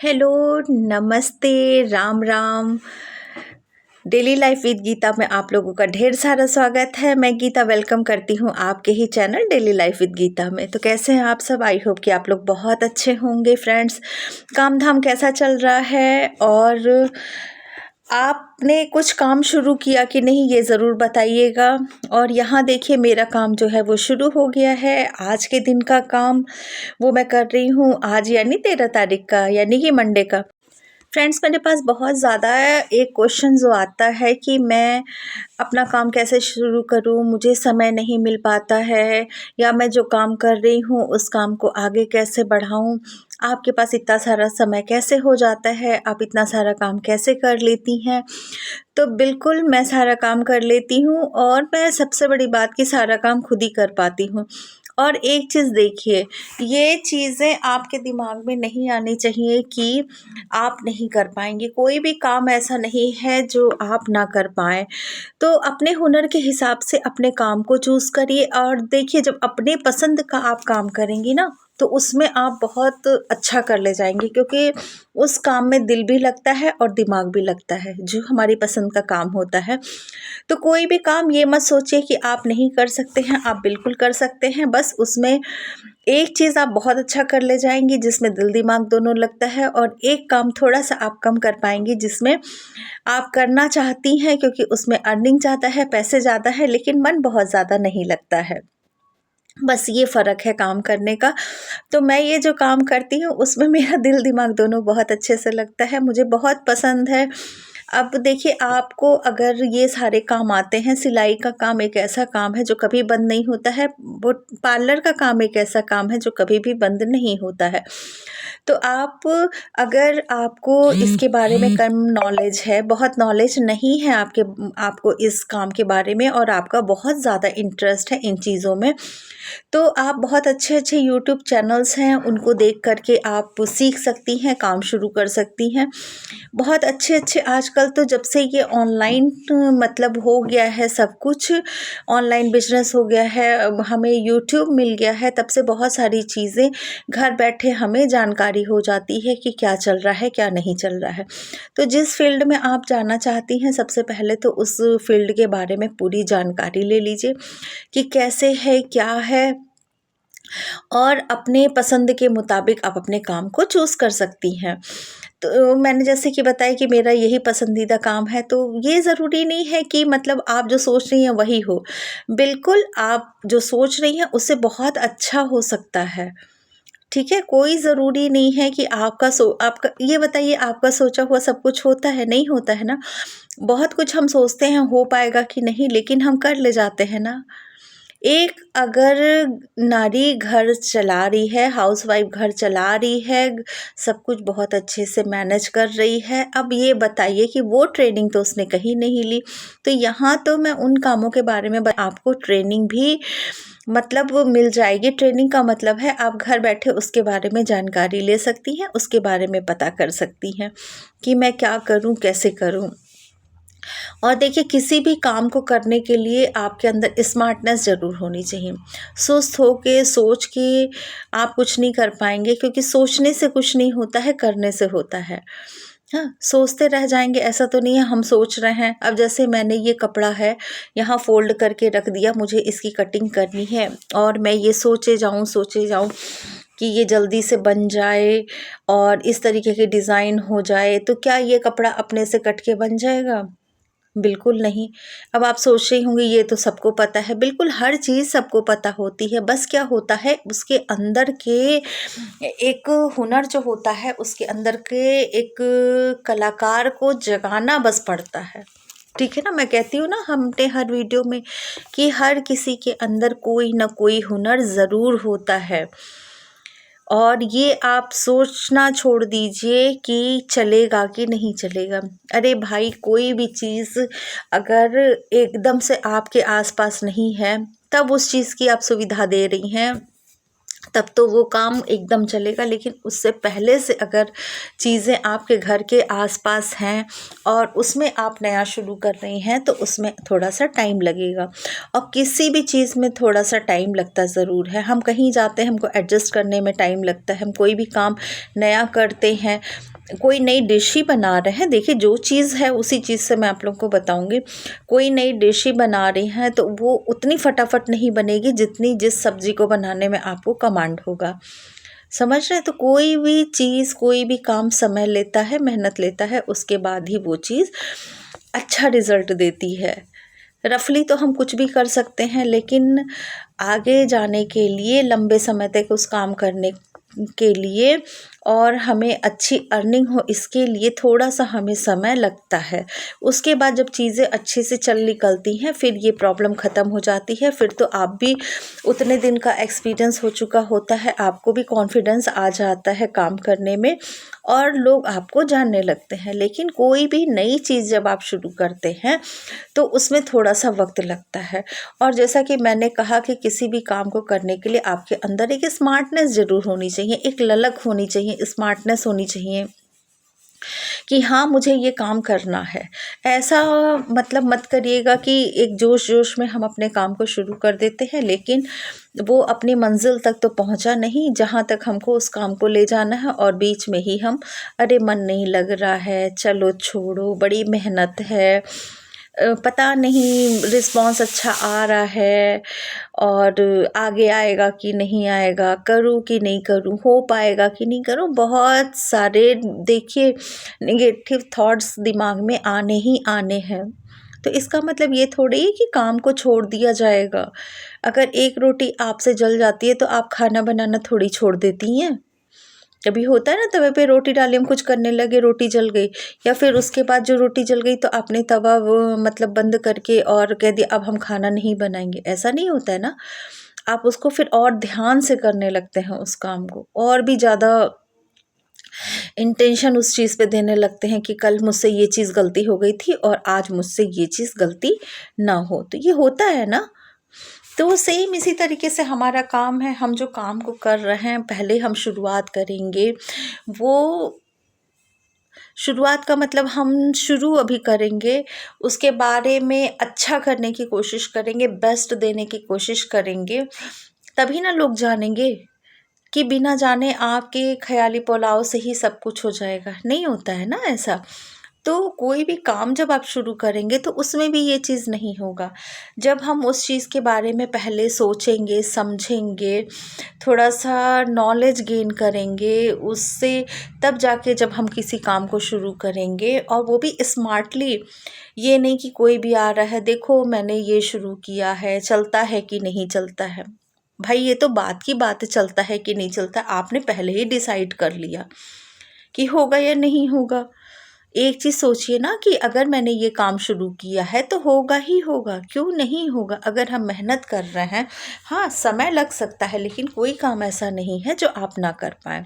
Hello, नमस्ते, Ram Ram. Daily life with Gita में आप लोगों का ढेर सारा स्वागत है। मैं गीता वेलकम करती हूँ आपके ही channel daily life with Gita में। तो कैसे हैं आप सब? आई होप कि आप लोग बहुत अच्छे होंगे फ्रेंड्स। काम धाम कैसा चल रहा है और आपने कुछ काम शुरू किया कि नहीं, ये ज़रूर बताइएगा। और यहाँ देखिए, मेरा काम जो है वो शुरू हो गया है। आज के दिन का काम वो मैं कर रही हूँ आज, यानी 13 तारीख का, यानी कि मंडे का। फ्रेंड्स, मेरे पास बहुत ज़्यादा एक क्वेश्चन जो आता है कि मैं अपना काम कैसे शुरू करूं, मुझे समय नहीं मिल पाता है, या मैं जो काम कर रही हूं उस काम को आगे कैसे बढ़ाऊं। आपके पास इतना सारा समय कैसे हो जाता है, आप इतना सारा काम कैसे कर लेती हैं? तो बिल्कुल मैं सारा काम कर लेती हूँ, और मैं सबसे बड़ी बात कि सारा काम खुद ही कर पाती हूँ। और एक चीज़ देखिए, ये चीज़ें आपके दिमाग में नहीं आनी चाहिए कि आप नहीं कर पाएंगे। कोई भी काम ऐसा नहीं है जो आप ना कर पाएँ। तो अपने हुनर के हिसाब से अपने काम को चूज़ करिए, और देखिए, जब अपने पसंद का आप काम करेंगी ना, तो उसमें आप बहुत अच्छा कर ले जाएंगे, क्योंकि उस काम में दिल भी लगता है और दिमाग भी लगता है, जो हमारी पसंद का काम होता है। तो कोई भी काम ये मत सोचिए कि आप नहीं कर सकते हैं, आप बिल्कुल कर सकते हैं। बस उसमें एक चीज़ आप बहुत अच्छा कर ले जाएंगी जिसमें दिल दिमाग दोनों लगता है, और एक काम थोड़ा सा आप कम कर पाएंगी जिसमें आप करना चाहती हैं, क्योंकि उसमें अर्निंग ज़्यादा है, पैसे ज़्यादा है, लेकिन मन बहुत ज़्यादा नहीं लगता है। बस ये फ़र्क है काम करने का। तो मैं ये जो काम करती हूँ उसमें मेरा दिल दिमाग दोनों बहुत अच्छे से लगता है, मुझे बहुत पसंद है। अब देखिए, आपको अगर ये सारे काम आते हैं, सिलाई का काम एक ऐसा काम है जो कभी बंद नहीं होता है, वो पार्लर का काम एक ऐसा काम है जो कभी भी बंद नहीं होता है। तो आप, अगर आपको इसके बारे में कम नॉलेज है, बहुत नॉलेज नहीं है आपको इस काम के बारे में, और आपका बहुत ज़्यादा इंटरेस्ट है इन चीज़ों में, तो आप बहुत अच्छे अच्छे यूट्यूब चैनल्स हैं, उनको देख करके आप सीख सकती हैं, काम शुरू कर सकती हैं। बहुत अच्छे अच्छे आजकल तो जब से ये ऑनलाइन मतलब हो गया है, सब कुछ ऑनलाइन बिजनेस हो गया है, अब हमें यूट्यूब मिल गया है, तब से बहुत सारी चीज़ें घर बैठे हमें जानकारी हो जाती है कि क्या चल रहा है, क्या नहीं चल रहा है। तो जिस फील्ड में आप जाना चाहती हैं, सबसे पहले तो उस फील्ड के बारे में पूरी जानकारी ले लीजिए कि कैसे है, क्या है, और अपने पसंद के मुताबिक आप अपने काम को चूज़ कर सकती हैं। तो मैंने जैसे कि बताया कि मेरा यही पसंदीदा काम है, तो ये ज़रूरी नहीं है कि मतलब आप जो सोच रही हैं वही हो। बिल्कुल, आप जो सोच रही हैं उससे बहुत अच्छा हो सकता है। ठीक है? कोई ज़रूरी नहीं है कि आपका ये बताइए, आपका सोचा हुआ सब कुछ होता है? नहीं होता है ना। बहुत कुछ हम सोचते हैं हो पाएगा कि नहीं, लेकिन हम कर ले जाते हैं ना। एक अगर नारी घर चला रही है, हाउसवाइफ घर चला रही है, सब कुछ बहुत अच्छे से मैनेज कर रही है, अब ये बताइए कि वो ट्रेनिंग तो उसने कहीं नहीं ली। तो यहाँ तो मैं उन कामों के बारे में आपको ट्रेनिंग भी मतलब वो मिल जाएगी। ट्रेनिंग का मतलब है आप घर बैठे उसके बारे में जानकारी ले सकती हैं, उसके बारे में पता कर सकती हैं कि मैं क्या करूँ, कैसे करूँ। और देखिए, किसी भी काम को करने के लिए आपके अंदर स्मार्टनेस ज़रूर होनी चाहिए। सुस्त होके सोच के आप कुछ नहीं कर पाएँगे, क्योंकि सोचने से कुछ नहीं होता है, करने से होता है। हाँ, सोचते रह जाएँगे ऐसा तो नहीं है। हम सोच रहे हैं, अब जैसे मैंने ये कपड़ा है यहाँ फ़ोल्ड करके रख दिया, मुझे इसकी कटिंग करनी है, और मैं ये सोचे जाऊँ कि ये जल्दी से बन जाए और इस तरीके की डिज़ाइन हो जाए, तो क्या ये कपड़ा अपने से कट के बन जाएगा? बिल्कुल नहीं। अब आप सोच रही होंगी ये तो सबको पता है, बिल्कुल हर चीज़ सबको पता होती है, बस क्या होता है उसके अंदर के एक हुनर जो होता है, उसके अंदर के एक कलाकार को जगाना बस पड़ता है। ठीक है ना? मैं कहती हूँ ना हमने हर वीडियो में कि हर किसी के अंदर कोई ना कोई हुनर ज़रूर होता है। और ये आप सोचना छोड़ दीजिए कि चलेगा कि नहीं चलेगा। अरे भाई, कोई भी चीज़ अगर एकदम से आपके आस-पास नहीं है, तब उस चीज़ की आप सुविधा दे रही हैं, तब तो वो काम एकदम चलेगा। लेकिन उससे पहले से अगर चीज़ें आपके घर के आस-पास हैं और उसमें आप नया शुरू कर रही हैं, तो उसमें थोड़ा-सा टाइम लगेगा, और किसी भी चीज़ में थोड़ा-सा टाइम लगता ज़रूर है। हम कहीं जाते हैं, हमको एडजस्ट करने में टाइम लगता है, हम कोई भी काम नया करते हैं, कोई नई डिश ही बना रहे हैं, देखिए जो चीज़ है उसी चीज़ से मैं आप लोगों को बताऊंगी। कोई नई डिश ही बना रही हैं तो वो उतनी फटाफट नहीं बनेगी जितनी जिस सब्जी को बनाने में आपको कमांड होगा। समझ रहे हैं? तो कोई भी चीज़, कोई भी काम समय लेता है, मेहनत लेता है, उसके बाद ही वो चीज़ अच्छा रिजल्ट देती है। रफली तो हम कुछ भी कर सकते हैं, लेकिन आगे जाने के लिए, लंबे समय तक उस काम करने के लिए और हमें अच्छी अर्निंग हो, इसके लिए थोड़ा सा हमें समय लगता है। उसके बाद जब चीज़ें अच्छे से चल निकलती हैं, फिर ये प्रॉब्लम ख़त्म हो जाती है। फिर तो आप भी उतने दिन का एक्सपीरियंस हो चुका होता है, आपको भी कॉन्फिडेंस आ जाता है काम करने में और लोग आपको जानने लगते हैं। लेकिन कोई भी नई चीज़ जब आप शुरू करते हैं तो उसमें थोड़ा सा वक्त लगता है। और जैसा कि मैंने कहा कि किसी भी काम को करने के लिए आपके अंदर एक स्मार्टनेस ज़रूर होनी चाहिए, एक ललक होनी चाहिए, स्मार्टनेस होनी चाहिए कि हाँ, मुझे ये काम करना है। ऐसा मतलब मत करिएगा कि एक जोश-जोश में हम अपने काम को शुरू कर देते हैं, लेकिन वो अपनी मंज़िल तक तो पहुँचा नहीं जहाँ तक हमको उस काम को ले जाना है, और बीच में ही हम, अरे मन नहीं लग रहा है, चलो छोड़ो, बड़ी मेहनत है, पता नहीं रिस्पॉन्स अच्छा आ रहा है और आगे आएगा कि नहीं आएगा, करूँ कि नहीं करूँ, हो पाएगा कि नहीं करूँ, बहुत सारे देखिए नेगेटिव थॉट्स दिमाग में आने ही आने हैं। तो इसका मतलब ये थोड़ी है कि काम को छोड़ दिया जाएगा। अगर एक रोटी आपसे जल जाती है तो आप खाना बनाना थोड़ी छोड़ देती हैं। कभी होता है ना, तवे पे रोटी डाली, हम कुछ करने लगे, रोटी जल गई, या फिर उसके बाद जो रोटी जल गई तो आपने तवा वो मतलब बंद करके और कह दिया अब हम खाना नहीं बनाएंगे। ऐसा नहीं होता है ना, आप उसको फिर और ध्यान से करने लगते हैं उस काम को, और भी ज़्यादा इंटेंशन उस चीज़ पे देने लगते हैं कि कल मुझसे ये चीज़ गलती हो गई थी और आज मुझसे ये चीज़ गलती ना हो। तो ये होता है ना। तो सेम इसी तरीके से हमारा काम है, हम जो काम को कर रहे हैं पहले हम शुरुआत करेंगे। वो शुरुआत का मतलब हम शुरू अभी करेंगे, उसके बारे में अच्छा करने की कोशिश करेंगे, बेस्ट देने की कोशिश करेंगे, तभी ना लोग जानेंगे। कि बिना जाने आपके ख़याली पुलाव से ही सब कुछ हो जाएगा, नहीं होता है ना ऐसा। तो कोई भी काम जब आप शुरू करेंगे तो उसमें भी ये चीज़ नहीं होगा। जब हम उस चीज़ के बारे में पहले सोचेंगे, समझेंगे, थोड़ा-सा नॉलेज गेन करेंगे उससे, तब जाके जब हम किसी काम को शुरू करेंगे, और वो भी स्मार्टली। ये नहीं कि कोई भी आ रहा है, देखो मैंने ये शुरू किया है, चलता है कि नहीं चलता है। भाई ये तो बात की बात है, चलता है कि नहीं चलता, आपने पहले ही डिसाइड कर लिया कि होगा या नहीं होगा। एक चीज़ सोचिए ना कि अगर मैंने ये काम शुरू किया है तो होगा ही होगा, क्यों नहीं होगा। अगर हम मेहनत कर रहे हैं, हाँ समय लग सकता है, लेकिन कोई काम ऐसा नहीं है जो आप ना कर पाएँ।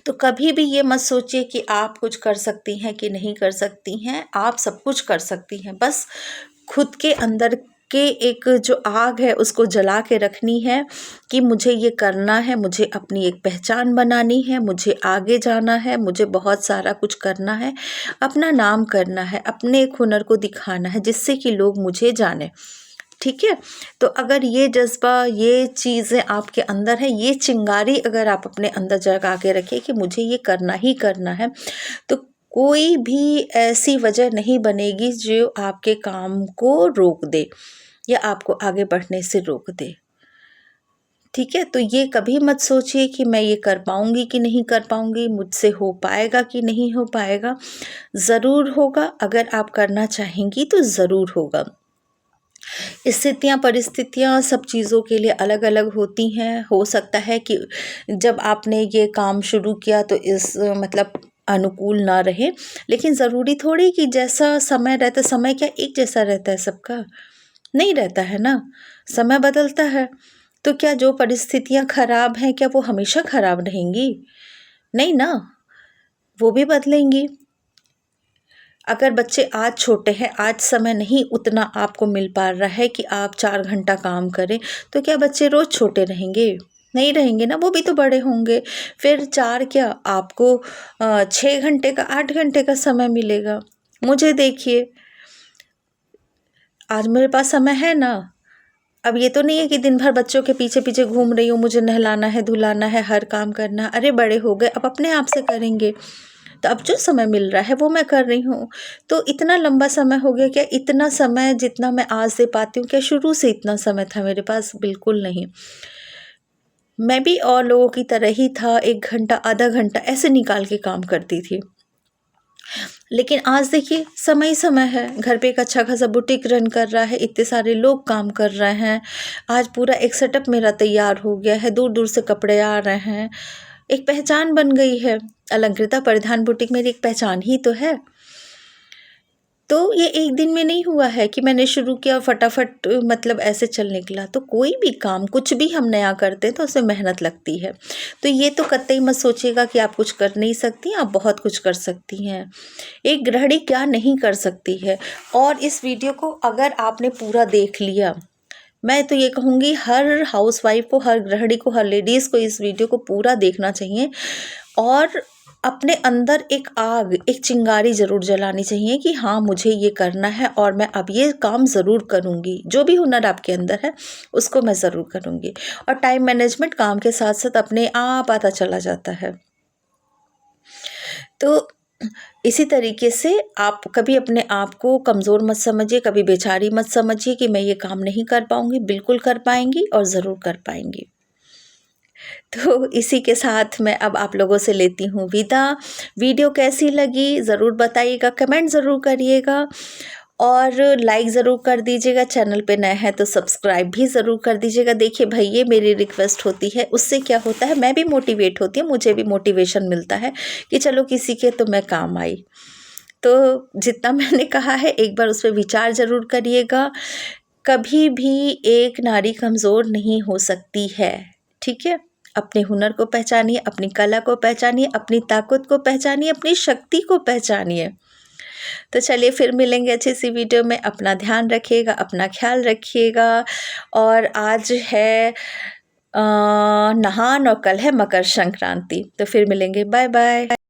तो कभी भी ये मत सोचिए कि आप कुछ कर सकती हैं कि नहीं कर सकती हैं, आप सब कुछ कर सकती हैं। बस खुद के अंदर के एक जो आग है उसको जला के रखनी है कि मुझे ये करना है, मुझे अपनी एक पहचान बनानी है, मुझे आगे जाना है, मुझे बहुत सारा कुछ करना है, अपना नाम करना है, अपने एक हुनर को दिखाना है जिससे कि लोग मुझे जाने। ठीक है? तो अगर ये जज़्बा, ये चीज़ें आपके अंदर है, ये चिंगारी अगर आप अपने अंदर जगा के रखें कि मुझे ये करना ही करना है, तो कोई भी ऐसी वजह नहीं बनेगी जो आपके काम को रोक दे या आपको आगे बढ़ने से रोक दे। ठीक है? तो ये कभी मत सोचिए कि मैं ये कर पाऊँगी कि नहीं कर पाऊँगी, मुझसे हो पाएगा कि नहीं हो पाएगा। ज़रूर होगा, अगर आप करना चाहेंगी तो ज़रूर होगा। स्थितियाँ, परिस्थितियाँ सब चीज़ों के लिए अलग-अलग होती हैं। हो सकता है कि जब आपने ये काम शुरू किया तो इस मतलब अनुकूल ना रहे, लेकिन ज़रूरी थोड़ी कि जैसा समय रहता, समय क्या एक जैसा रहता है सबका? नहीं रहता है ना, समय बदलता है। तो क्या जो परिस्थितियाँ खराब हैं, क्या वो हमेशा खराब रहेंगी? नहीं ना, वो भी बदलेंगी। अगर बच्चे आज छोटे हैं, आज समय नहीं उतना आपको मिल पा रहा है कि आप 4 घंटा काम करें, तो क्या बच्चे रोज़ छोटे रहेंगे? नहीं रहेंगे ना, वो भी तो बड़े होंगे। फिर 4 क्या, आपको 6 घंटे का, 8 घंटे का समय मिलेगा। मुझे देखिए, आज मेरे पास समय है ना, अब ये तो नहीं है कि दिन भर बच्चों के पीछे पीछे घूम रही हूँ, मुझे नहलाना है, धुलाना है, हर काम करना है। अरे बड़े हो गए, अब अपने आप से करेंगे। तो अब जो समय मिल रहा है वो मैं कर रही हूँ। तो इतना लंबा समय हो गया क्या? इतना समय जितना मैं आज दे पाती हूँ, क्या शुरू से इतना समय था मेरे पास? बिल्कुल नहीं। मैं भी और लोगों की तरह ही था, 1 घंटा, आधा घंटा ऐसे निकाल के काम करती थी। लेकिन आज देखिए समय ही समय है, घर पे एक अच्छा खासा बुटीक रन कर रहा है, इतने सारे लोग काम कर रहे हैं। आज पूरा एक सेटअप मेरा तैयार हो गया है, दूर-दूर से कपड़े आ रहे हैं, एक पहचान बन गई है। अलंकृता परिधान बुटीक मेरी एक पहचान ही तो है। तो ये एक दिन में नहीं हुआ है कि मैंने शुरू किया फटाफट मतलब ऐसे चल निकला। तो कोई भी काम, कुछ भी हम नया करते हैं तो उसमें मेहनत लगती है। तो ये तो कतई मत सोचिएगा कि आप कुछ कर नहीं सकती, आप बहुत कुछ कर सकती हैं। एक गृहिणी क्या नहीं कर सकती है। और इस वीडियो को अगर आपने पूरा देख लिया, मैं तो ये कहूँगी हर हाउसवाइफ को, हर गृहिणी को, हर लेडीज़ को इस वीडियो को पूरा देखना चाहिए और अपने अंदर एक आग, एक चिंगारी ज़रूर जलानी चाहिए कि हाँ, मुझे ये करना है और मैं अब ये काम ज़रूर करूँगी। जो भी हुनर आपके अंदर है, उसको मैं ज़रूर करूँगी। और टाइम मैनेजमेंट काम के साथ-साथ अपने आप आता चला जाता है। तो इसी तरीके से आप कभी अपने आप को कमज़ोर मत समझिए, कभी बेचारी मत समझिए कि मैं ये काम नहीं कर पाऊँगी, बिल्कुल कर पाएँगी और ज़रूर कर पाएँगी। तो इसी के साथ मैं अब आप लोगों से लेती हूँ विदा। वीडियो कैसी लगी ज़रूर बताइएगा, कमेंट ज़रूर करिएगा और लाइक ज़रूर कर दीजिएगा। चैनल पे नए हैं तो सब्सक्राइब भी ज़रूर कर दीजिएगा। देखिए भाई, ये मेरी रिक्वेस्ट होती है, उससे क्या होता है, मैं भी मोटिवेट होती हूँ, मुझे भी मोटिवेशन मिलता है कि चलो किसी के तो मैं काम आई। तो जितना मैंने कहा है एक बार उस पर विचार ज़रूर करिएगा। कभी भी एक नारी कमज़ोर नहीं हो सकती है, ठीक है? अपने हुनर को पहचानिए, अपनी कला को पहचानिए, अपनी ताकत को पहचानिए, अपनी शक्ति को पहचानिए। तो चलिए फिर मिलेंगे अच्छी सी वीडियो में। अपना ध्यान रखिएगा, अपना ख्याल रखिएगा। और आज है नहान और कल है मकर संक्रांति। तो फिर मिलेंगे। Bye bye.